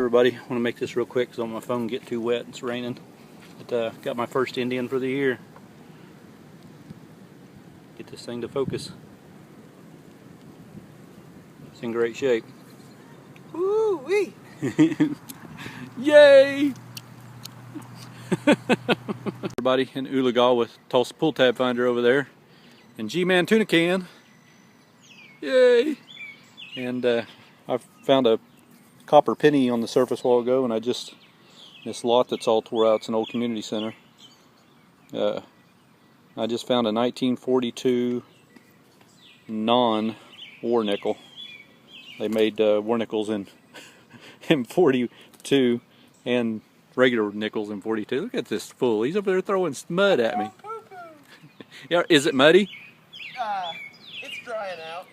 everybody. I want to make this real quick so my phone get too wet. It's raining. But got my first Indian for the year. Get this thing to focus. It's in great shape. Woo-wee! Yay! Everybody in Ulagal with Tulsa Pull Tab Finder over there. And G-Man Tuna Can. Yay! And I found a copper penny on the surface a while ago, and this lot that's all tore out, it's an old community center. I just found a 1942 non-war nickel. They made war nickels in 42 and regular nickels in 42. Look at this fool. He's up there throwing mud at me. Yeah, is it muddy? It's drying out.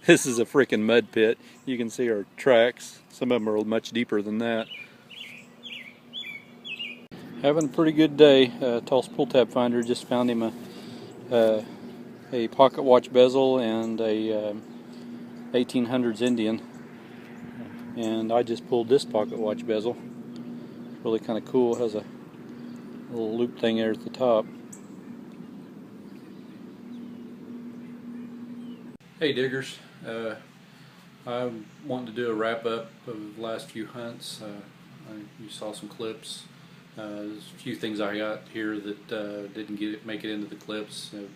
This is a freaking mud pit. You can see our tracks. Some of them are much deeper than that. Having a pretty good day. Tulsa Pull Tab Finder just found him a Pocketwatch Bezel and a 1800s Indian. And I just pulled this Pocketwatch Bezel. It's really kind of cool. It has a little loop thing there at the top. Hey diggers, I'm wanting to do a wrap up of the last few hunts. You saw some clips. There's a few things I got here that didn't make it into the clips. A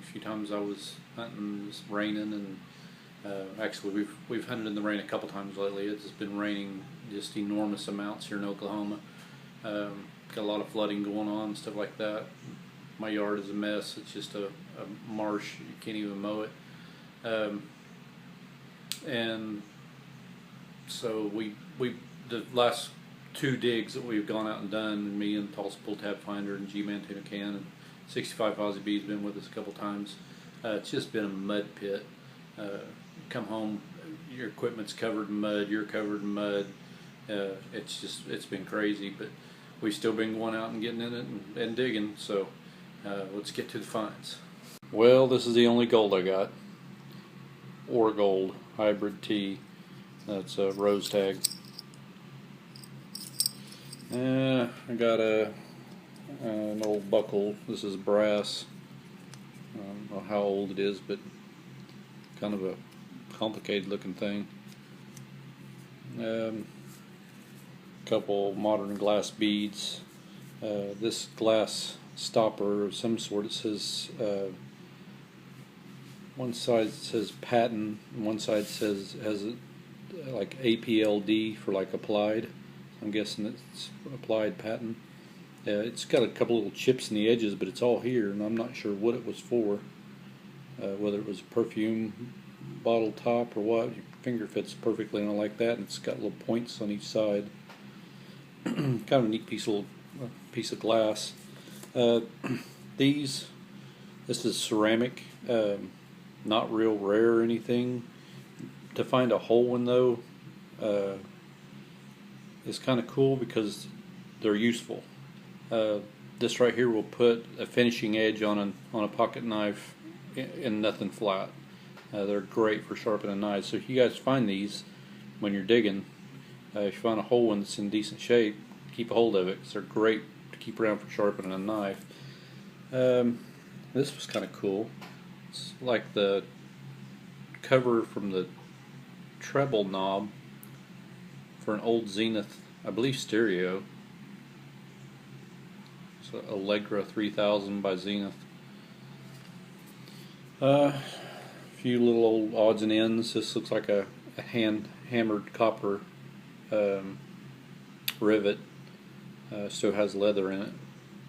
few times I was hunting, it was raining, and actually we've hunted in the rain a couple times lately. It's been raining just enormous amounts here in Oklahoma. Got a lot of flooding going on, stuff like that. My yard is a mess. It's just a marsh. You can't even mow it. And so the last two digs that we've gone out and done, me and Tulsa Pull Tab Finder and G-Man Tuna Can and 65 Aussie B's been with us a couple times. It's just been a mud pit. Come home, your equipment's covered in mud, you're covered in mud. It's been crazy, but we've still been going out and getting in it and digging. So let's get to the finds. Well, this is the only gold I got. Or Gold Hybrid T. That's a rose tag. I got an old buckle. This is brass. I don't know how old it is, but kind of a complicated looking thing. Couple modern glass beads. This glass stopper of some sort. It says one side says patent, and one side has like APLD for like applied. I'm guessing it's applied patent. It's got a couple little chips in the edges, but it's all here, and I'm not sure what it was for. Whether it was a perfume bottle top or what. Your finger fits perfectly on it like that, and it's got little points on each side. Kind of a neat piece of glass. This is ceramic. Not real rare or anything. To find a whole one though is kind of cool because they're useful. This right here will put a finishing edge on a pocket knife and nothing flat. They're great for sharpening knives. So if you guys find these when you're digging, if you find a whole one that's in decent shape, keep a hold of it because they're great to keep around for sharpening a knife. This was kind of cool. It's like the cover from the treble knob for an old Zenith, I believe, stereo. It's an Allegra 3000 by Zenith. A few little old odds and ends. This looks like a hand hammered copper rivet. Still has leather in it.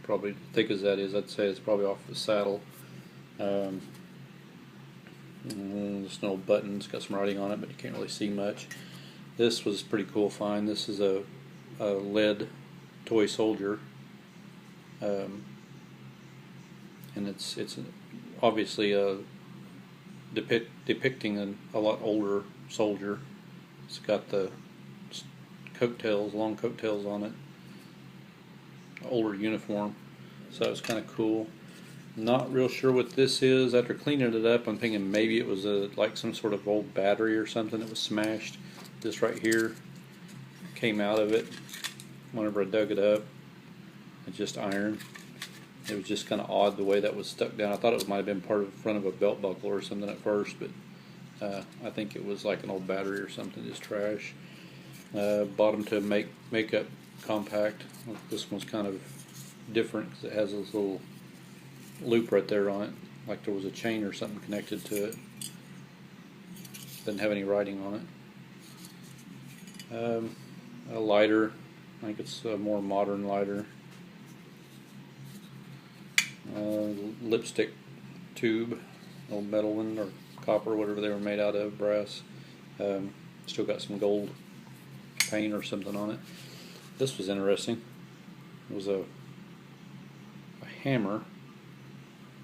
Probably thick as that is, I'd say it's probably off the saddle. There's no buttons, got some writing on it, but you can't really see much. This was a pretty cool find. This is a lead toy soldier, and it's obviously depicting a lot older soldier. It's got the long coattails on it, older uniform, so it's kind of cool. Not real sure what this is. After cleaning it up, I'm thinking maybe it was like some sort of old battery or something that was smashed. this right here came out of it whenever I dug it up. It's just iron. It was just kind of odd the way that was stuck down. I thought it might have been part of the front of a belt buckle or something at first, but I think it was like an old battery or something, just trash. Bought them to make makeup compact. This one's kind of different because it has this little loop right there on it, like there was a chain or something connected to it. Doesn't have any writing on it. A lighter. I think it's a more modern lighter. Lipstick tube, old metal one or copper, whatever they were made out of, brass. Still got some gold paint or something on it. This was interesting. It was a hammer,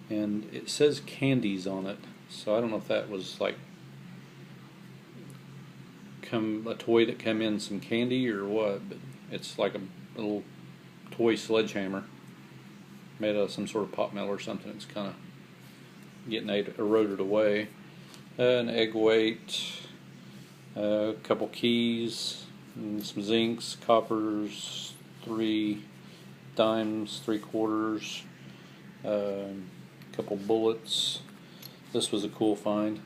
and it says candies on it. So I don't know if that was like a toy that came in some candy or what, but it's like a little toy sledgehammer made out of some sort of pot metal or something. It's kind of getting eroded away. An egg weight, a couple keys, and some zincs, coppers, 3 dimes, 3/4, a couple bullets. This was a cool find.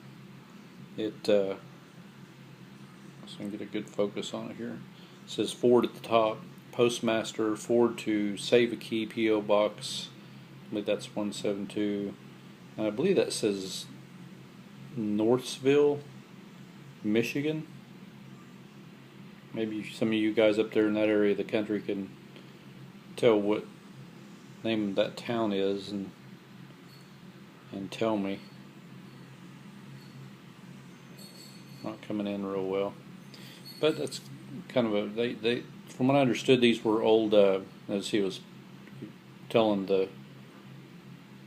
So I can get a good focus on it here. It says Ford at the top. Postmaster, Ford to Save a Key, P.O. Box. I believe that's 172. And I believe that says Northville, Michigan. Maybe some of you guys up there in that area of the country can tell what name of that town is and tell me. Not coming in real well. But that's kind of they from what I understood, these were old. As he was telling the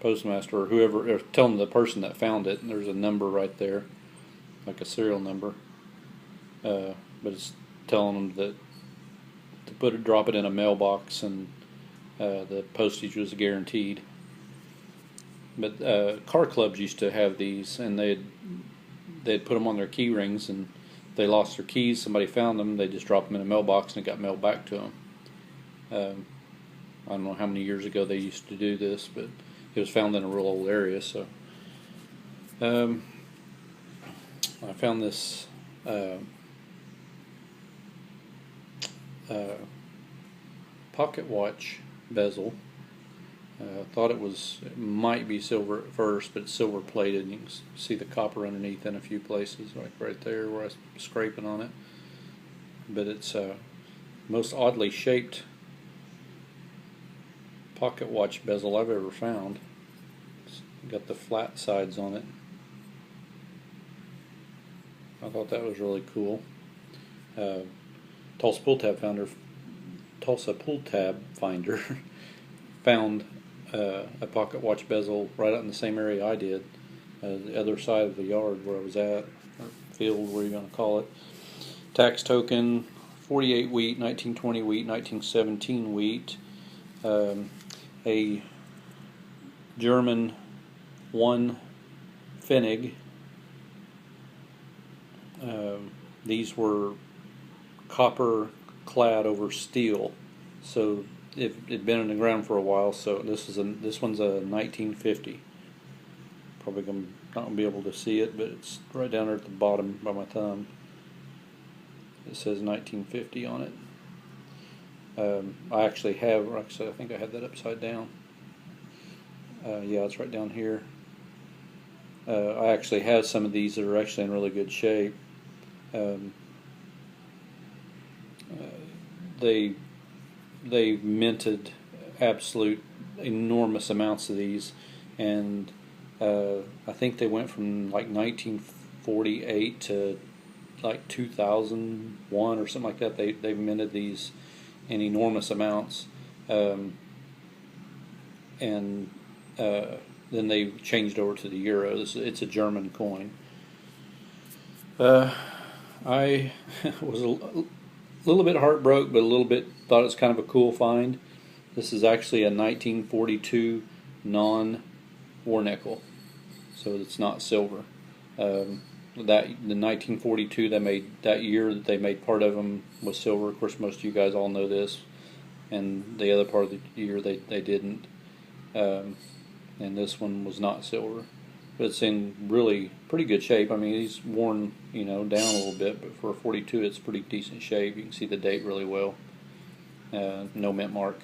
postmaster or whoever, or telling the person that found it, and there's a number right there, like a serial number. But it's telling them that to drop it in a mailbox, and the postage was guaranteed. But car clubs used to have these, and they'd put them on their key rings, and they lost their keys, somebody found them, they just dropped them in a mailbox and it got mailed back to them. I don't know how many years ago they used to do this, but it was found in a real old area. So I found this Pocketwatch Bezel. Thought it might be silver at first, but it's silver plated, and you can see the copper underneath in a few places, like right there where I was scraping on it. But it's most oddly shaped pocket watch bezel I've ever found. It's got the flat sides on it. I thought that was really cool. Tulsa Pull Tab Finder found a pocket watch bezel right out in the same area I did, the other side of the yard where I was at, or field, where you're going to call it. Tax token, 48 wheat, 1920 wheat, 1917 wheat, a German 1 Pfennig. These were copper clad over steel, so it'd been in the ground for a while. So this one's a 1950. Probably not gonna be able to see it, but it's right down there at the bottom by my thumb. It says 1950 on it. I think I had that upside down. Yeah, it's right down here. I actually have some of these that are actually in really good shape. They minted absolute enormous amounts of these, and I think they went from like 1948 to like 2001 or something like that. They minted these in enormous amounts, and then they changed over to the euro. It's a German coin. I was a little bit heartbroken, but a little bit thought it was kind of a cool find. This is actually a 1942 non-war nickel, so it's not silver. that the 1942 they made that year that they made part of them was silver. Of course, most of you guys all know this, and the other part of the year they didn't. And this one was not silver, but it's in really pretty good shape. I mean, he's worn, you know, down a little bit, but for a 42, it's pretty decent shape. You can see the date really well. No mint mark.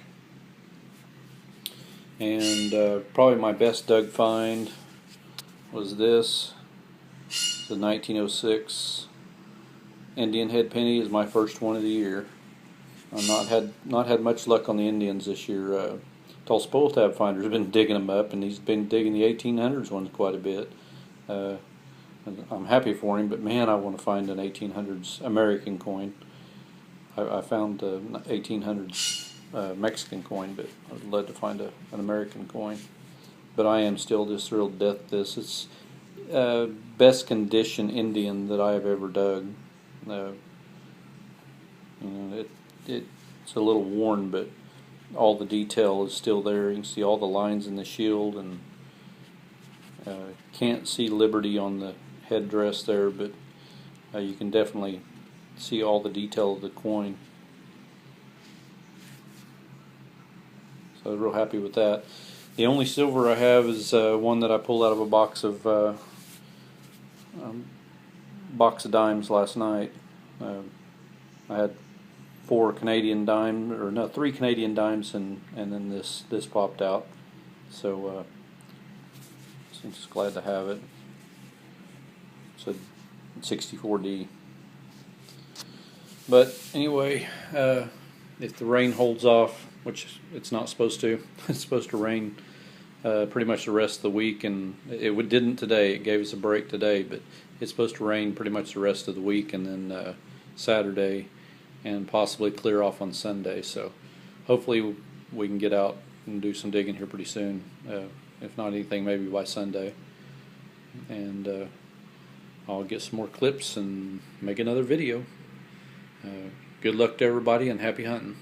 And probably my best Doug find was this. The 1906 Indian head penny is my first one of the year. I've not had much luck on the Indians this year. Tall spool tab finder's been digging them up, and he's been digging the 1800s ones quite a bit. I'm happy for him, but man, I want to find an 1800s American coin. I found the 1800s Mexican coin, but I'd love to find an American coin. But I am still just thrilled to death this. It's best condition Indian that I have ever dug. You know, it's a little worn, but all the detail is still there. You can see all the lines in the shield, and can't see Liberty on the headdress there, but you can definitely see all the detail of the coin. So I was real happy with that. The only silver I have is one that I pulled out of a box of dimes last night. I had 3 Canadian dimes, and then this popped out. So I'm just glad to have it. It's a 64D. But anyway, if the rain holds off, which it's not supposed to, it's supposed to rain pretty much the rest of the week, and it didn't today. It gave us a break today, but it's supposed to rain pretty much the rest of the week, and then Saturday, and possibly clear off on Sunday. So hopefully we can get out and do some digging here pretty soon. If not anything, maybe by Sunday. And I'll get some more clips and make another video. Good luck to everybody, and happy hunting.